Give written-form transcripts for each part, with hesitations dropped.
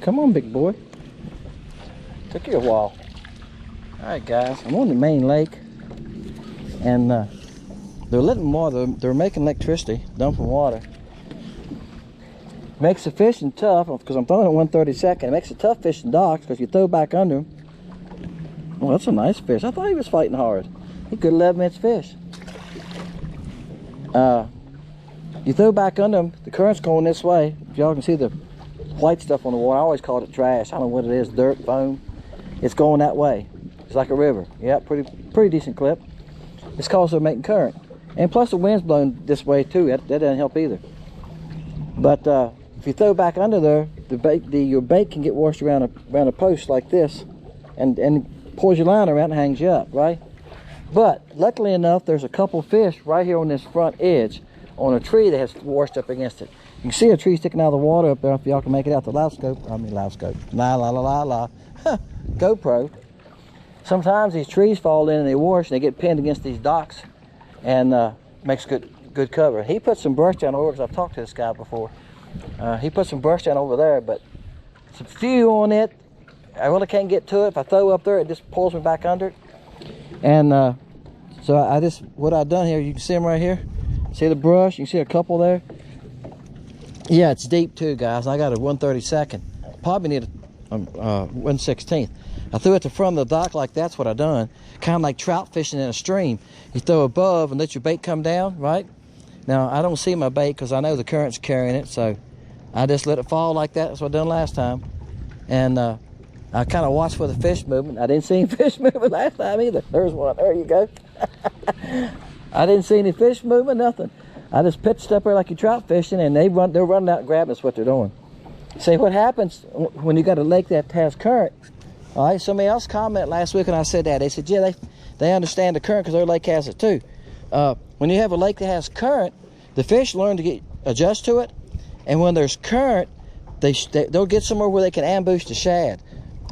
Come on, big boy. Took you a while. Alright guys, I'm on the main lake, and they're letting water, they're making electricity, dumping water. Makes the fishing tough, because I'm throwing at 1/32. It makes it tough fishing docks, because you throw back under them. Well, that's a nice fish. I thought he was fighting hard. He could 11-inch fish. You throw back under them, the current's going this way. If y'all can see the white stuff on the water, I always called it trash. I don't know what it is, dirt, foam. It's going that way. It's like a river. Yeah, pretty decent clip. It's because they're making current. And plus the wind's blowing this way too. That doesn't help either. But if you throw back under there, your bait can get washed around a post like this, and pulls your line around and hangs you up, right? But luckily enough, there's a couple fish right here on this front edge on a tree that has washed up against it. You can see a tree sticking out of the water up there if y'all can make it out the GoPro. Sometimes these trees fall in and they wash and they get pinned against these docks, and makes good cover. He put some brush down over, because I've talked to this guy before. He put some brush down over there, but some few on it. I really can't get to it. If I throw up there, it just pulls me back under it. And so what I've done here, you can see them right here. See the brush? You can see a couple there. Yeah, it's deep too, guys. I got a 1/32. Probably need a 1/16. I threw it at the front of the dock like that's what I done. Kind of like trout fishing in a stream. You throw above and let your bait come down, right? Now, I don't see my bait because I know the current's carrying it, so I just let it fall like that. That's what I done last time. And I kind of watched for the fish movement. I didn't see any fish movement last time either. There's one. There you go. I didn't see any fish movement, nothing. I just pitched up there like you trout fishing, and they're running out and grabbing us. What they're doing. See what happens when you got a lake that has current. All right, somebody else commented last week when I said that. They said, yeah, they understand the current because their lake has it too. When you have a lake that has current, the fish learn to adjust to it, and when there's current, they'll get somewhere where they can ambush the shad.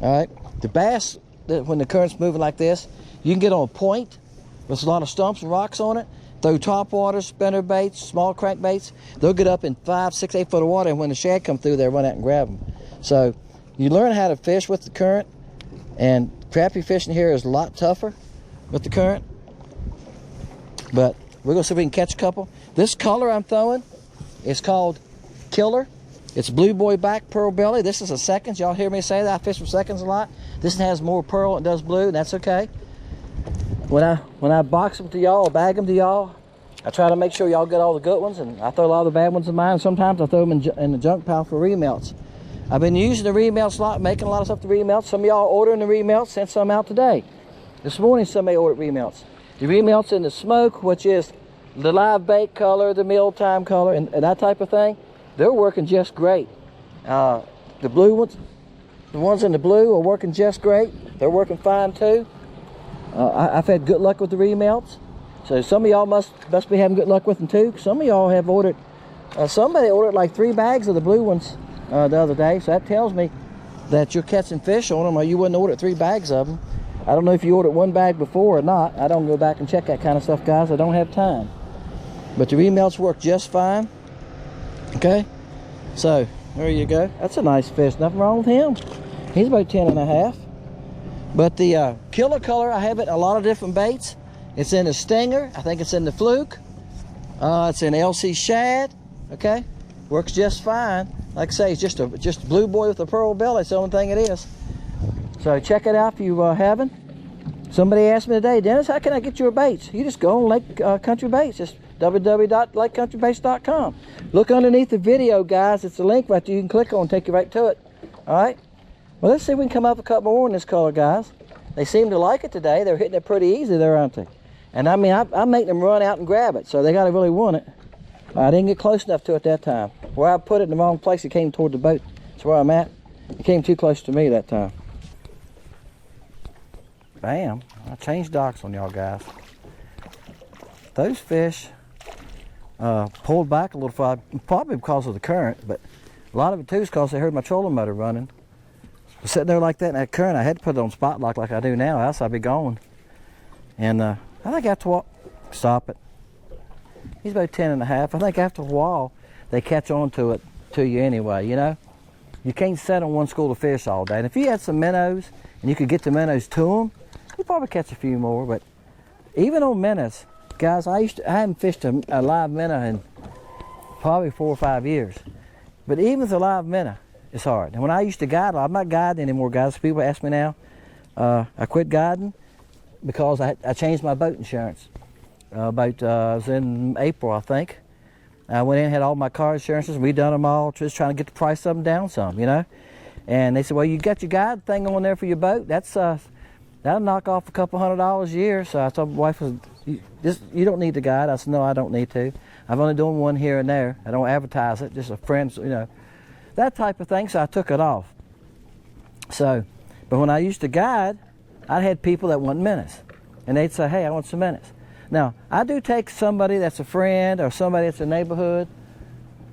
All right, the bass, when the current's moving like this, you can get on a point with a lot of stumps and rocks on it. Throw top water, spinner baits, small crankbaits. They'll get up in 5, 6, 8 foot of water, and when the shad come through, they'll run out and grab them. So you learn how to fish with the current, and crappie fishing here is a lot tougher with the current. But we're gonna see if we can catch a couple. This color I'm throwing is called Killer. It's blue boy back, pearl belly. This is a seconds. Y'all hear me say that? I fish for seconds a lot. This has more pearl than it does blue, and that's okay. When I box them to y'all, bag them to y'all, I try to make sure y'all get all the good ones, and I throw a lot of the bad ones in mine. Sometimes I throw them in the junk pile for remelts. I've been using the remelts a lot, making a lot of stuff to remelts. Some of y'all ordering the remelts, sent some out today. This morning somebody ordered remelts. The remelts in the smoke, which is the live bait color, the mealtime color, and that type of thing, they're working just great. The blue ones, the ones in the blue are working just great. They're working fine too. I've had good luck with the remelts. So some of y'all must be having good luck with them too. Some of y'all have ordered, somebody ordered like 3 bags of the blue ones the other day. So that tells me that you're catching fish on them, or you wouldn't order 3 bags of them. I don't know if you ordered 1 bag before or not. I don't go back and check that kind of stuff, guys. I don't have time. But the remelts work just fine. Okay, so there you go. That's a nice fish. Nothing wrong with him. He's about 10.5. But the Killer color, I have it in a lot of different baits. It's in the Stinger. I think it's in the Fluke. It's in LC Shad. Okay, works just fine. Like I say, it's just a blue boy with a pearl belly. It's the only thing it is. So check it out if you haven't. Somebody asked me today, Dennis, how can I get your baits? You just go on Lake Country Baits. Just www.lakecountrybaits.com. Look underneath the video, guys. It's a link right there you can click on and take you right to it. All right. Well, let's see if we can come up with a couple more in this color, guys. They seem to like it today. They're hitting it pretty easy there, aren't they? And I mean, I make them run out and grab it, so they got to really want it. I didn't get close enough to it that time. Where I put it in the wrong place, it came toward the boat. That's where I'm at. It came too close to me that time. Bam. I changed docks on y'all guys. Those fish pulled back a little far, probably because of the current, but a lot of it too is because they heard my trolling motor running. sitting there like that in that current. I had to put it on spot lock like I do now, else I'd be gone. And I think after a while, stop it. He's about 10 and a half. I think after a while, they catch on to you anyway, you know? You can't sit on one school of fish all day. And if you had some minnows, and you could get the minnows to them, you'd probably catch a few more. But even on minnows, guys, I haven't fished a live minnow in probably 4 or 5 years. But even with a live minnow, it's hard. And when I used to guide, I'm not guiding anymore, guys. People ask me now. I quit guiding because I changed my boat insurance. It was in April, I think. I went in and had all my car insurances. We done them all, just trying to get the price of them down some, you know. And they said, well, you got your guide thing on there for your boat. That'll knock off a couple $100 a year. So I told my wife, you don't need the guide. I said, no, I don't need to. I've only done one here and there. I don't advertise it, just a friend, you know, that type of thing. So I took it off. So, but when I used to guide, I had people that want minnows, and they'd say, hey, I want some minnows. Now, I do take somebody that's a friend or somebody that's a neighborhood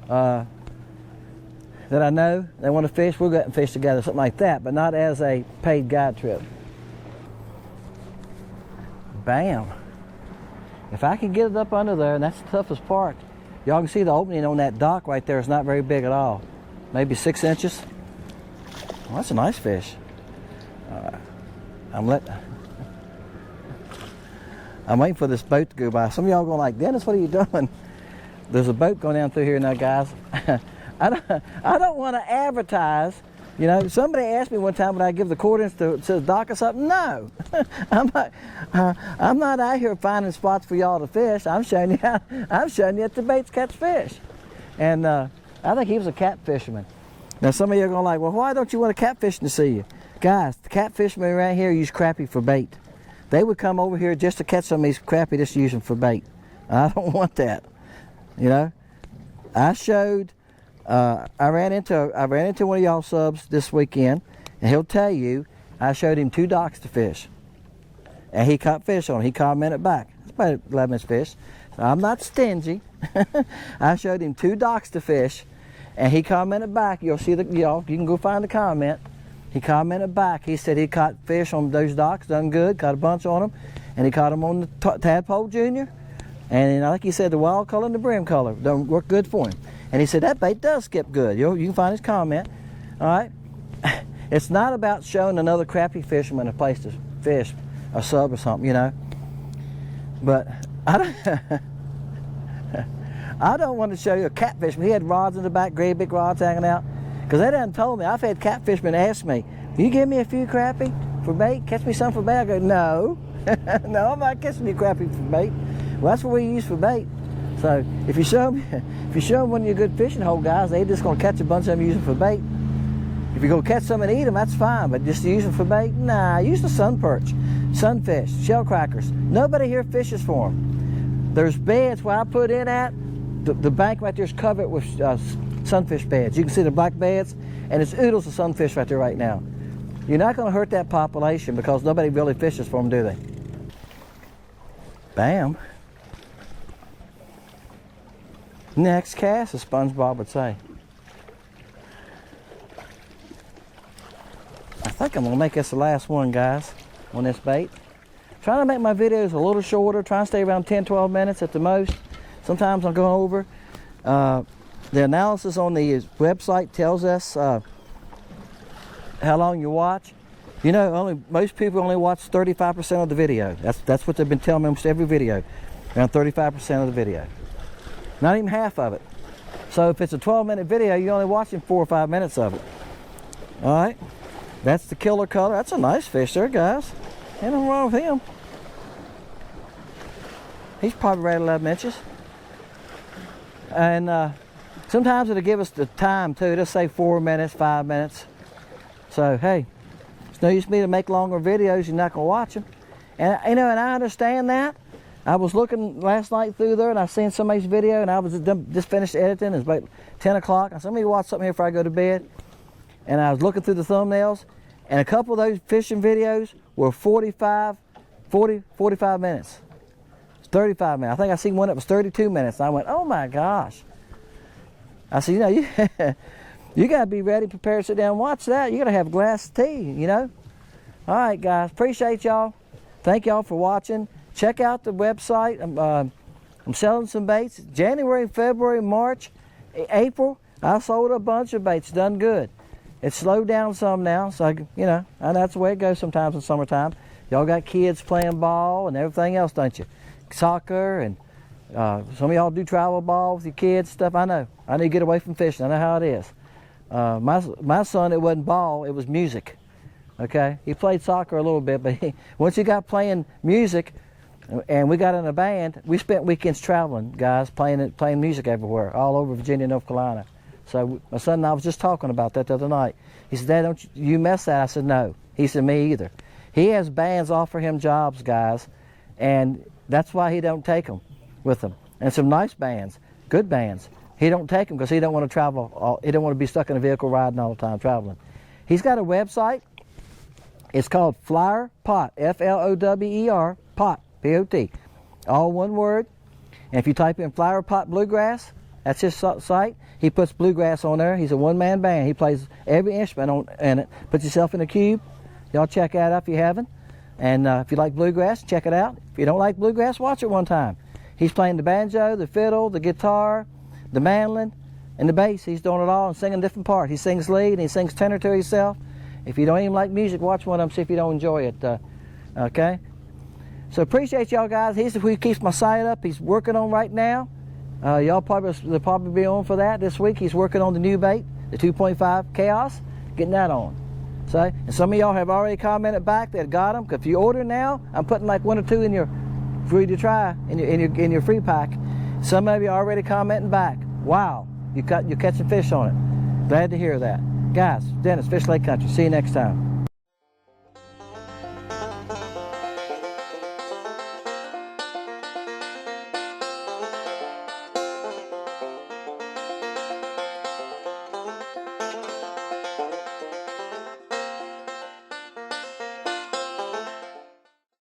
that I know, they want to fish, we'll go out and fish together, something like that, but not as a paid guide trip. Bam. If I can get it up under there, and that's the toughest part, y'all can see the opening on that dock right there is not very big at all. Maybe 6 inches. Well, that's a nice fish. I'm waiting for this boat to go by. Some of y'all going like, Dennis, what are you doing? There's a boat going down through here now, guys. I don't want to advertise. You know, somebody asked me one time, would I give the coordinates to the dock or something? No. I'm not out here finding spots for y'all to fish. I'm showing you that the baits catch fish. And I think he was a catfisherman. Now some of you are going like, well, why don't you want a catfishing to see you? Guys, the catfishermen around here use crappie for bait. They would come over here just to catch some of these crappie, just use them for bait. I don't want that. You know, I ran into one of y'all subs this weekend, and he'll tell you I showed him 2 docks to fish, and he caught fish on it. He commented back. It's about 11 inch fish. So I'm not stingy. I showed him 2 docks to fish, and he commented back. You'll see you can go find the comment. He commented back. He said he caught fish on those docks, done good, caught a bunch on them, and he caught them on the Tadpole Jr. And I think he said the wild color and the brim color don't work good for him. And he said that bait does skip good. You can find his comment. All right. It's not about showing another crappie fisherman a place to fish, a sub or something, you know. But I don't want to show you a catfishman. He had rods in the back, great big rods hanging out. Because they done told me, I've had catfishermen ask me, can you give me a few crappie for bait? Catch me some for bait? I go, no. No, I'm not catching you crappie for bait. Well, that's what we use for bait. So if you show them one of your good fishing hole guys, they just gonna catch a bunch of them using for bait. If you go catch some and eat them, that's fine. But just use them for bait, nah. Use the sun perch, sunfish, shell crackers. Nobody here fishes for them. There's beds where I put in at. The bank right there is covered with sunfish beds. You can see the black beds, and it's oodles of sunfish right there right now. You're not going to hurt that population because nobody really fishes for them, do they? Bam. Next cast, as SpongeBob would say. I think I'm going to make this the last one, guys, on this bait. Trying to make my videos a little shorter, trying to stay around 10-12 minutes at the most. Sometimes I'm going over. The analysis on the website tells us how long you watch. You know, most people only watch 35% of the video. That's what they've been telling me almost every video. Around 35% of the video. Not even half of it. So if it's a 12-minute video, you're only watching 4 or 5 minutes of it. All right. That's the killer color. That's a nice fish there, guys. Ain't nothing wrong with him. He's probably right 11 inches. And sometimes it'll give us the time too. It'll say 4 minutes, 5 minutes. So hey, it's no use for me to make longer videos. You're not gonna watch them. And you know, and I understand that. I was looking last night through there, and I seen somebody's video, and I was just finished editing. It's about 10 o'clock. I said, let me watch something here before I go to bed. And I was looking through the thumbnails, and a couple of those fishing videos were 45 minutes. 35 minutes. I think I seen one that was 32 minutes. And I went, oh my gosh. I said, you know, You got to be ready, prepared to sit down and watch that. You got to have a glass of tea, you know. All right, guys. Appreciate y'all. Thank y'all for watching. Check out the website. I'm selling some baits. January, February, March, April, I sold a bunch of baits. Done good. It's slowed down some now, so, you know, and that's the way it goes sometimes in summertime. Y'all got kids playing ball and everything else, don't you? Soccer, and some of y'all do travel ball with your kids stuff. I know. I need to get away from fishing. I know how it is. My son, it wasn't ball, it was music. Okay? He played soccer a little bit, but once he got playing music, and we got in a band, we spent weekends traveling, guys, playing music everywhere, all over Virginia and North Carolina. So my son and I was just talking about that the other night. He said, Dad, don't you miss that? I said, no. He said, me either. He has bands offer him jobs, guys, and that's why he don't take them with him. And some nice bands, good bands. He don't take them because he don't want to travel. He don't want to be stuck in a vehicle riding all the time traveling. He's got a website. It's called Flower Pot, Flower, Pot, P-O-T, all one word. And if you type in Flower Pot Bluegrass, that's his site. He puts bluegrass on there. He's a one-man band. He plays every instrument in it. Put yourself in a cube. Y'all check that out if you haven't. And if you like bluegrass, check it out. If you don't like bluegrass, watch it one time. He's playing the banjo, the fiddle, the guitar, the mandolin, and the bass. He's doing it all and singing different parts. He sings lead and he sings tenor to himself. If you don't even like music, watch one of them, see if you don't enjoy it. Okay? So appreciate y'all guys. He's who keeps my site up. He's working on right now. Y'all they'll probably be on for that this week. He's working on the new bait, the 2.5 Chaos, getting that on. So, and some of y'all have already commented back that got them. If you order now, I'm putting like 1 or 2 in your for you to try in your free pack. Some of you are already commenting back. Wow, you're catching fish on it. Glad to hear that. Guys, Dennis, Fish Lake Country. See you next time.